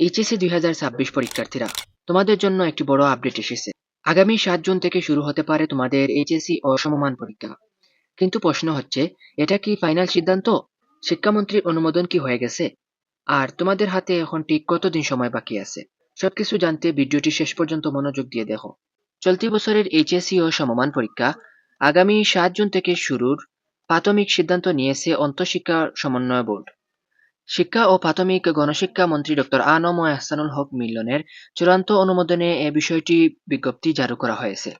HSC 2026 পরীক্ষার্থীরা, তোমাদের জন্য একটি বড় আপডেট এসেছে। আগামী 7 জুন থেকে শুরু হতে পারে তোমাদের এইচএসসি ও সমমান পরীক্ষা। কিন্তু প্রশ্ন হচ্ছে, এটা কি ফাইনাল সিদ্ধান্ত? শিক্ষামন্ত্রীর অনুমোদন কি হয়ে গেছে? আর তোমাদের হাতে এখন ঠিক কতদিন সময় বাকি আছে? সবকিছু জানতে ভিডিওটি শেষ পর্যন্ত মনোযোগ দিয়ে দেখো। চলতি বছরের এইচএসসি ও সমমান পরীক্ষা আগামী 7 জুন থেকে শুরুর প্রাথমিক সিদ্ধান্ত নিয়েছে অন্তঃশিক্ষা সমন্বয় বোর্ড। শিক্ষা ও প্রাথমিক গণশিক্ষা মন্ত্রী ডক্টর আ.ন.ম এহসানুল হক মিলনের চূড়ান্ত অনুমোদনে এ বিষয়টি বিজ্ঞপ্তি জারি করা হয়েছে।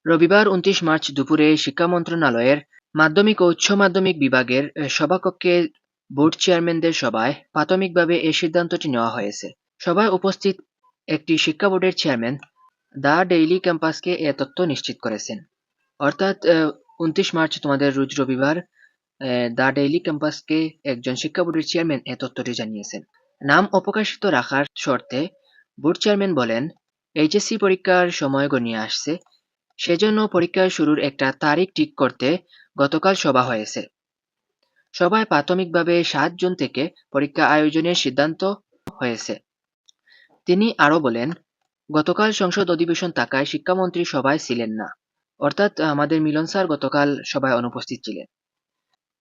রবিবার 29 মার্চ দুপুরে শিক্ষা মন্ত্রণালয়ের মাধ্যমিক ও উচ্চ মাধ্যমিক বিভাগের সভাকক্ষে বোর্ড চেয়ারম্যানদের সভায় প্রাথমিকভাবে এই সিদ্ধান্তটি নেওয়া হয়েছে। সভায় উপস্থিত একটি শিক্ষা বোর্ডের চেয়ারম্যান দ্য ডেইলি ক্যাম্পাসকে এ তথ্য নিশ্চিত করেছেন। অর্থাৎ 29 মার্চ তোমাদের রোজ রবিবার দ্য ডেইলি ক্যাম্পাসকে একজন শিক্ষা বোর্ডের চেয়ারম্যান এ তথ্যটি জানিয়েছেন। নাম অপ্রকাশিত রাখার শর্তে বোর্ড চেয়ারম্যান বলেন, এইচএসসি পরীক্ষার সময় ঘনিয়ে আসছে, সেজন্য পরীক্ষা শুরুর একটা তারিখ ঠিক করতে গতকাল সভা হয়েছে। সভায় প্রাথমিকভাবে 7 জুন থেকে পরীক্ষা আয়োজনের সিদ্ধান্ত হয়েছে। তিনি আরো বলেন, গতকাল সংসদ অধিবেশন থাকায় শিক্ষামন্ত্রী সভায় ছিলেন না। অর্থাৎ আমাদের মিলন স্যার গতকাল সভায় অনুপস্থিত ছিলেন।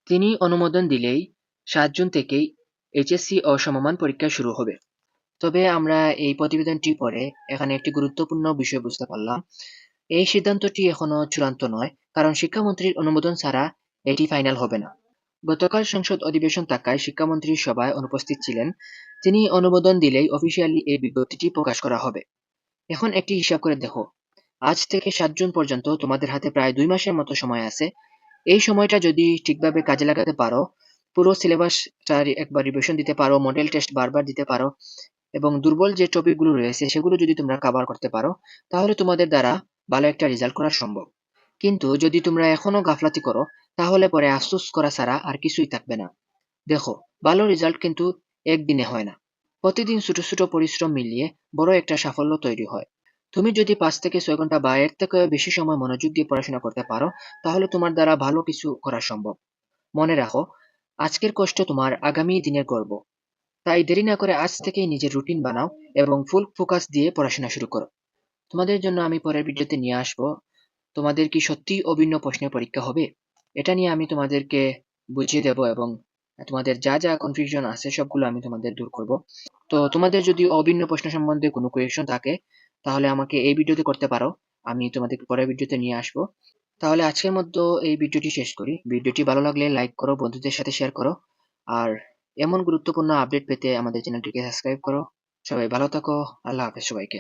তিনি অনুমোদন দিলেই 7 জুন থেকেই এইচএসসি ও সমমান পরীক্ষা শুরু হবে। তবে আমরা এই প্রতিবেদনটি পড়ে এখানে একটি গুরুত্বপূর্ণ বিষয় বুঝতে পারলাম। এই সিদ্ধান্তটি এখনো চূড়ান্ত নয়, কারণ শিক্ষামন্ত্রীর অনুমোদন ছাড়া এটি ফাইনাল হবে না। গতকাল সংসদ অধিবেশন থাকায় শিক্ষামন্ত্রী সভায় অনুপস্থিত ছিলেন। তিনি অনুমোদন দিলেই অফিসিয়ালি এই বিজ্ঞপ্তিটি প্রকাশ করা হবে। এখন একটি হিসাব করে দেখো, আজ থেকে 7 জুন পর্যন্ত তোমাদের হাতে প্রায় 2 মাসের মতো সময় আছে। এই সময়টা যদি ঠিকভাবে কাজে লাগাতে পারো, পুরো সিলেবাসটা একবার রিভিশন দিতে পারো, মডেল টেস্ট বারবার দিতে পারো এবং দুর্বল যে টপিকগুলো রয়েছে সেগুলো যদি তোমরা কভার করতে পারো, তাহলে তোমাদের দ্বারা ভালো একটা রেজাল্ট করা সম্ভব। কিন্তু যদি তোমরা এখনো গাফলাতি করো, তাহলে পরে আফসোস করা ছাড়া আর কিছুই থাকবে না। দেখো, ভালো রেজাল্ট কিন্তু একদিনে হয় না। প্রতিদিন ছোট ছোট পরিশ্রম মিলিয়ে বড় একটা সাফল্য তৈরি হয়। তুমি যদি 5 থেকে 6 ঘন্টা বা এর থেকে বেশি সময় মনোযোগ দিয়ে পড়াশোনা করতে পারো, তাহলে তোমার দ্বারা ভালো কিছু করা সম্ভব। মনে রাখো, আজকের কষ্ট তোমার আগামী দিনের গর্ব। তাই দেরি না করে আজ থেকেই নিজের রুটিন বানাও এবং ফুল ফোকাস দিয়ে পড়াশোনা শুরু করো। তোমাদের জন্য আমি পরের ভিডিওতে নিয়ে আসবো, তোমাদের কি সত্যিই অভিন্ন প্রশ্নের পরীক্ষা হবে? এটা নিয়ে আমি তোমাদেরকে বুঝিয়ে দেব এবং তোমাদের যা যা কনফিউশন আছে সবগুলো আমি তোমাদের দূর করব। তো তোমাদের যদি অভিন্ন প্রশ্ন সম্বন্ধে কোনো কোয়েশ্চন থাকে, তাহলে আমাকে এই ভিডিওতে করতে পারো। আমি তোমাদের পরের ভিডিওতে নিয়ে আসবো। তাহলে আজকের মতো এই ভিডিওটি শেষ করি। ভিডিওটি ভালো লাগলে লাইক করো, বন্ধুদের সাথে শেয়ার করো। আর এমন গুরুত্বপূর্ণ আপডেট পেতে আমাদের চ্যানেলটিকে সাবস্ক্রাইব করো। সবাই ভালো থাকো। আল্লাহ হাফেজ সবাইকে।